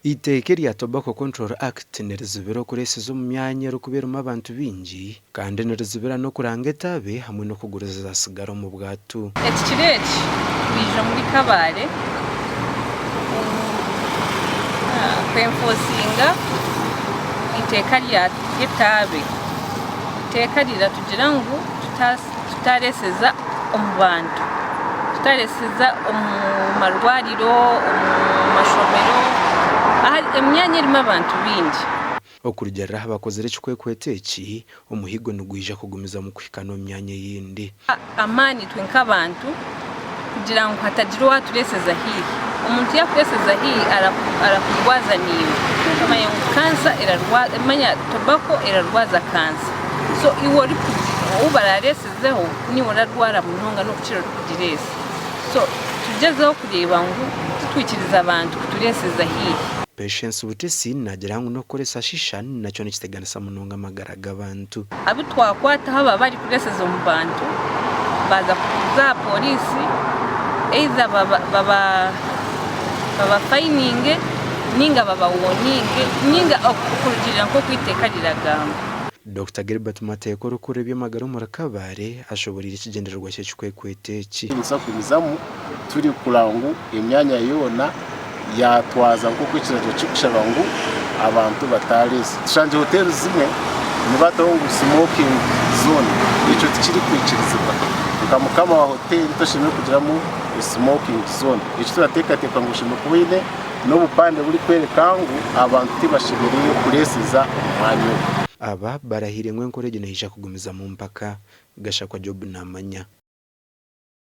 Iteke rya Tobacco Control Act nerizibira okureesa zo mu myanya rukuberamo abantu bingi kandi nerizibira no kuranga etabe hamwe no kuguriza sigara mu bwatu. Ekireki bija muri Kabale kwenfosinga iteka rya etabe. Iteka riratugira ngo tutareseza omu bantu, tutareseza omu marwariro, omu mashomero, emyanya irimo abantu bingi. Okurugera abakozere ekikwekweto eki omuhigo nigwija kugumiza mu kuhikana omu myanya yindi. Amaani twe nk'abantu kugira ngo hatagira owatureseza hihi. Omuntu yakureseza hihi arakurwaza niwe. Manya ngu kansa erarwaza, manya tobacco erarwaza kansa. So iwe ubararesezeho niwe orarwara munonga n'okukira orikugireesa. So tugezeho kureba ngu tutwikiriza abantu kutureseza hihi. Patience Butesi nagira ngo no kukoresa shisha nacyo nikiteganisa munonga amagara g'abantu. Abo twakwata haba bari kureseza mu bantu baza kuza polisi either baba faininge ninga baba warninge ninga okurugirira nko kwiteka riragamba. Dr. Gilbert Mateko rukure by'amagara mu Kabale ashoborira ikigendererwa cye kikwekweto eki. Nsakumizamu turi kurangu imyanya yona yatwaza nko kwikiraje cy'ukushaba ngo abantu batarese. Tushanje hoteli zimwe nibataho ngo smoking zone icyo tikiri kwikirizwa. Ukamukama wa hoteli toshimwe kugiramo smoking zone. Icyo turateka ngo shimwe kubine no bupande buri kwereka ngo abantu tibashibiriye kureseza umwanya. Aba barahire nkwenkorege nahisha kugumiza mu mpaka gashakwa Job namanya.